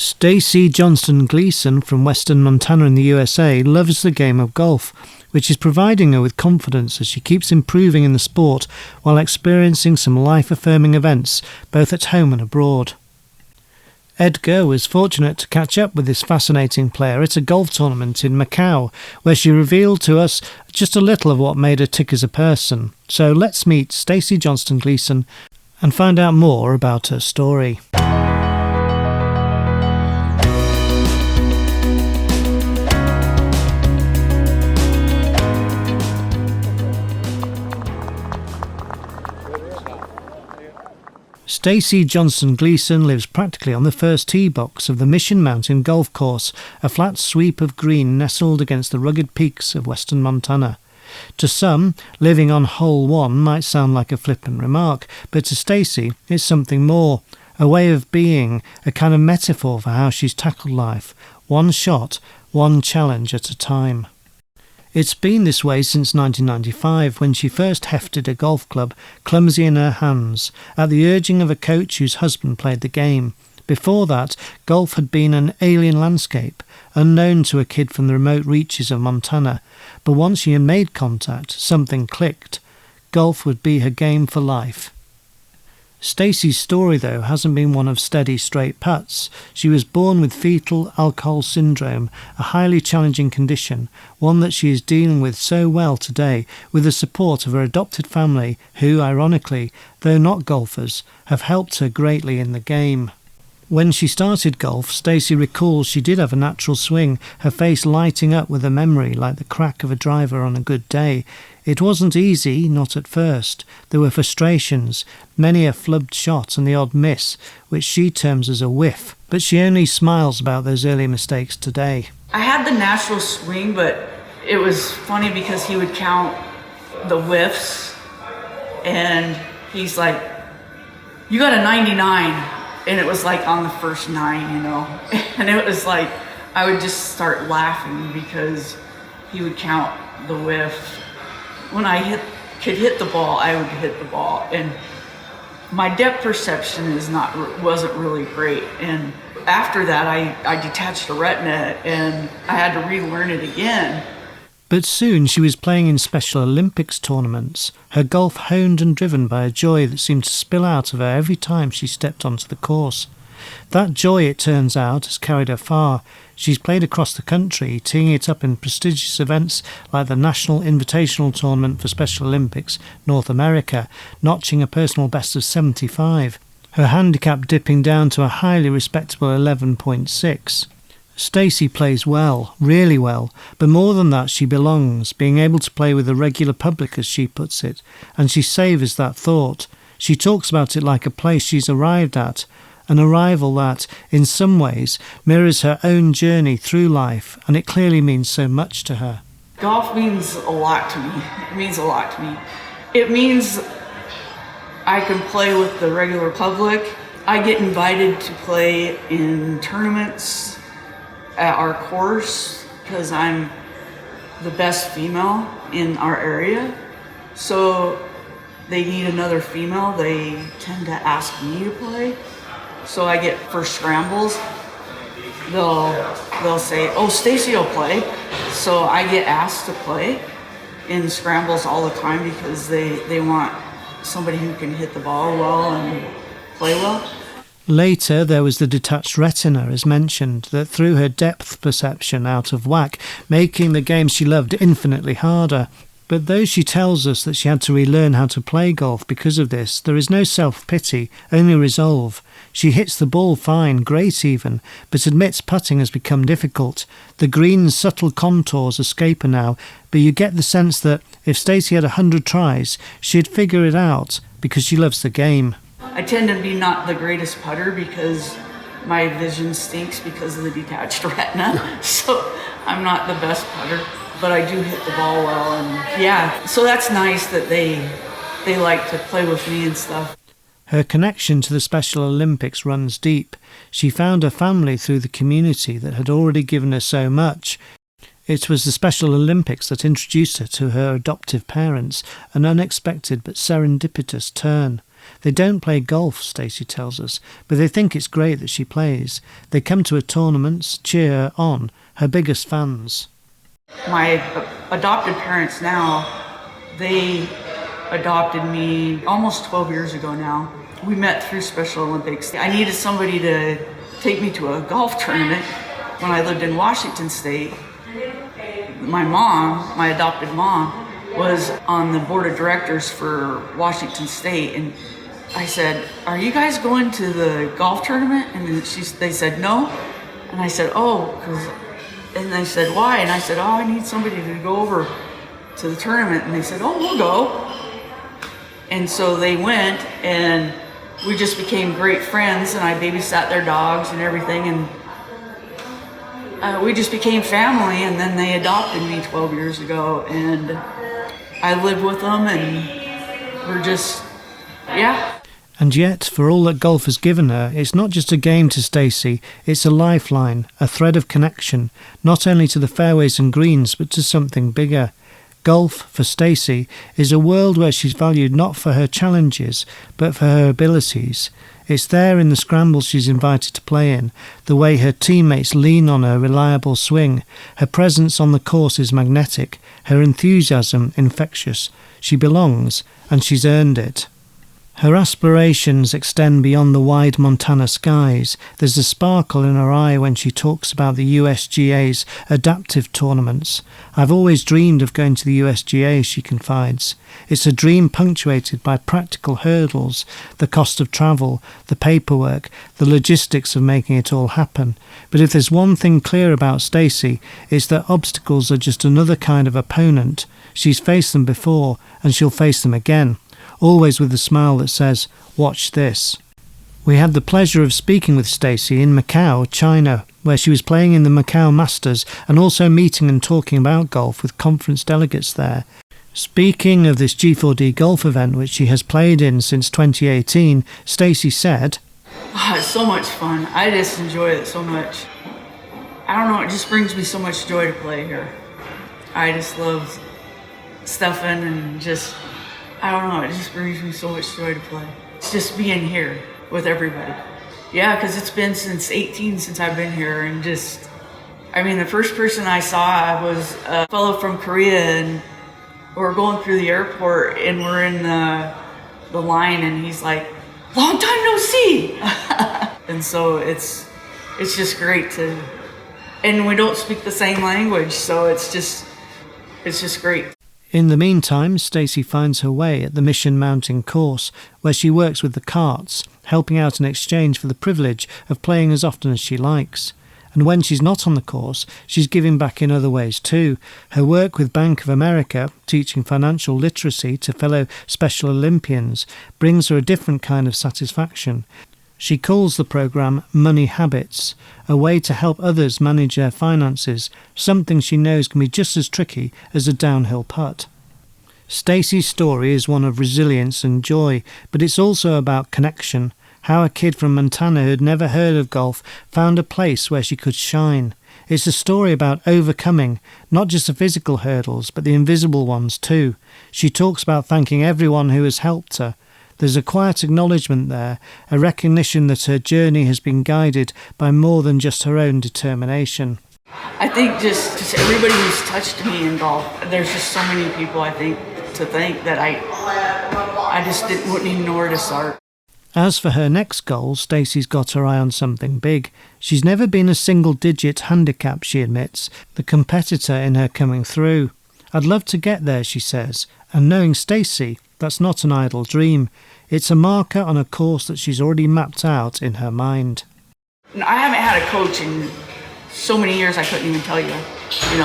Stacey Johnston-Gleason from western Montana in the USA loves the game of golf, which is providing her with confidence as she keeps improving in the sport while experiencing some life-affirming events both at home and abroad. EDGA was fortunate to catch up with this fascinating player at a golf tournament in Macau, where she revealed to us just a little of what made her tick as a person. So let's meet Stacey Johnston-Gleason and find out more about her story. Stacey Johnston-Gleason lives practically on the first tee box of the Mission Mountain Golf Course, a flat sweep of green nestled against the rugged peaks of western Montana. To some, living on hole 1 might sound like a flippant remark, but to Stacey it's something more, a way of being, a kind of metaphor for how she's tackled life, one shot, one challenge at a time. It's been this way since 1995, when she first hefted a golf club, clumsy in her hands, at the urging of a coach whose husband played the game. Before that, golf had been an alien landscape, unknown to a kid from the remote reaches of Montana. But once she had made contact, something clicked. Golf would be her game for life. Stacey's story, though, hasn't been one of steady, straight putts. She was born with fetal alcohol syndrome, a highly challenging condition, one that she is dealing with so well today, with the support of her adopted family, who, ironically, though not golfers, have helped her greatly in the game. When she started golf, Stacey recalls she did have a natural swing, her face lighting up with a memory like the crack of a driver on a good day. It wasn't easy, not at first. There were frustrations, many a flubbed shot and the odd miss, which she terms as a whiff, but she only smiles about those early mistakes today. I had the natural swing, but it was funny because he would count the whiffs, and he's like, "You got a 99." And it was like on the first 9, you know. And it was like, I would just start laughing because he would count the whiff. When I could hit the ball, I would hit the ball. And my depth perception wasn't really great. And after that, I detached a retina and I had to relearn it again. But soon she was playing in Special Olympics tournaments, her golf honed and driven by a joy that seemed to spill out of her every time she stepped onto the course. That joy, it turns out, has carried her far. She's played across the country, teeing it up in prestigious events like the National Invitational Tournament for Special Olympics North America, notching a personal best of 75, her handicap dipping down to a highly respectable 11.6. Stacey plays well, really well, but more than that she belongs, being able to play with the regular public as she puts it, and she savours that thought. She talks about it like a place she's arrived at, an arrival that, in some ways, mirrors her own journey through life, and it clearly means so much to her. Golf means a lot to me. It means a lot to me. It means I can play with the regular public. I get invited to play in tournaments at our course because I'm the best female in our area. So they need another female. They tend to ask me to play. So I get for scrambles, they'll say, "Oh, Stacey will play." So I get asked to play in scrambles all the time because they want somebody who can hit the ball well and play well. Later, there was the detached retina, as mentioned, that threw her depth perception out of whack, making the game she loved infinitely harder. But though she tells us that she had to relearn how to play golf because of this, there is no self-pity, only resolve. She hits the ball fine, great even, but admits putting has become difficult. The green's subtle contours escape her now, but you get the sense that if Stacey had 100 tries, she'd figure it out because she loves the game. I tend to be not the greatest putter because my vision stinks because of the detached retina. So I'm not the best putter, but I do hit the ball well. And yeah, so that's nice that they like to play with me and stuff. Her connection to the Special Olympics runs deep. She found her family through the community that had already given her so much. It was the Special Olympics that introduced her to her adoptive parents, an unexpected but serendipitous turn. They don't play golf, Stacey tells us, but they think it's great that she plays. They come to her tournaments, cheer her on, her biggest fans. My adopted parents now, they adopted me almost 12 years ago now. We met through Special Olympics. I needed somebody to take me to a golf tournament when I lived in Washington State. My mom, my adopted mom, was on the board of directors for Washington State, and I said, "Are you guys going to the golf tournament?" And they said, "No." And I said, "Oh," and they said, "Why?" And I said, "Oh, I need somebody to go over to the tournament." And they said, "Oh, we'll go." And so they went, and we just became great friends, and I babysat their dogs and everything, and we just became family. And then they adopted me 12 years ago, and I live with them, and we're just, yeah. And yet, for all that golf has given her, it's not just a game to Stacey, it's a lifeline, a thread of connection, not only to the fairways and greens, but to something bigger. Golf, for Stacey, is a world where she's valued not for her challenges, but for her abilities. It's there in the scrambles she's invited to play in, the way her teammates lean on her reliable swing. Her presence on the course is magnetic, her enthusiasm infectious. She belongs, and she's earned it. Her aspirations extend beyond the wide Montana skies. There's a sparkle in her eye when she talks about the USGA's adaptive tournaments. "I've always dreamed of going to the USGA," she confides. "It's a dream punctuated by practical hurdles, the cost of travel, the paperwork, the logistics of making it all happen. But if there's one thing clear about Stacey, it's that obstacles are just another kind of opponent. She's faced them before, and she'll face them again. Always with a smile that says, 'Watch this.'" We had the pleasure of speaking with Stacey in Macau, China, where she was playing in the Macau Masters and also meeting and talking about golf with conference delegates there. Speaking of this G4D golf event, which she has played in since 2018, Stacey said, "Oh, it's so much fun. I just enjoy it so much. I don't know, it just brings me so much joy to play here. I just love stuffing and just, I don't know, it just brings me so much joy to play. It's just being here with everybody. Yeah, because it's been since 18 since I've been here, and just, I mean, the first person I saw was a fellow from Korea, and we're going through the airport, and we're in the line, and he's like, "Long time no see." And so it's just great to, and we don't speak the same language, so it's just great. In the meantime, Stacey finds her way at the Mission Mountain course, where she works with the carts, helping out in exchange for the privilege of playing as often as she likes. And when she's not on the course, she's giving back in other ways too. Her work with Bank of America, teaching financial literacy to fellow Special Olympians, brings her a different kind of satisfaction. She calls the programme Money Habits, a way to help others manage their finances, something she knows can be just as tricky as a downhill putt. Stacey's story is one of resilience and joy, but it's also about connection, how a kid from Montana who'd never heard of golf found a place where she could shine. It's a story about overcoming, not just the physical hurdles, but the invisible ones too. She talks about thanking everyone who has helped her. There's a quiet acknowledgement there, a recognition that her journey has been guided by more than just her own determination. I think just everybody who's touched me in golf, there's just so many people I think to thank that I just wouldn't even know where to start. As for her next goal, Stacey's got her eye on something big. She's never been a single-digit handicap, she admits, the competitor in her coming through. "I'd love to get there," she says, and knowing Stacey, that's not an idle dream. It's a marker on a course that she's already mapped out in her mind. I haven't had a coach in so many years I couldn't even tell you,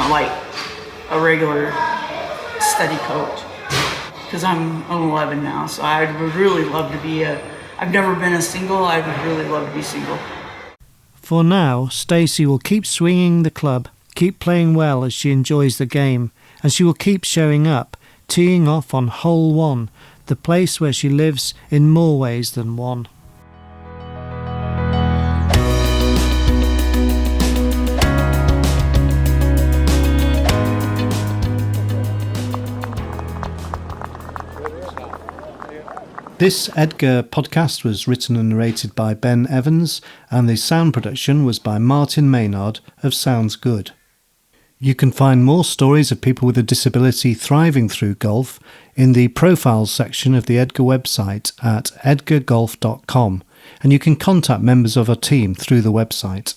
like a regular steady coach. Because I'm 11 now, so I would really love to be I've never been a single, I would really love to be single. For now, Stacey will keep swinging the club, keep playing well as she enjoys the game, and she will keep showing up, teeing off on hole 1, the place where she lives in more ways than one. This EDGA podcast was written and narrated by Ben Evans, and the sound production was by Martin Maynard of Sounds Good. You can find more stories of people with a disability thriving through golf in the profiles section of the EDGA website at edgargolf.com, and you can contact members of our team through the website.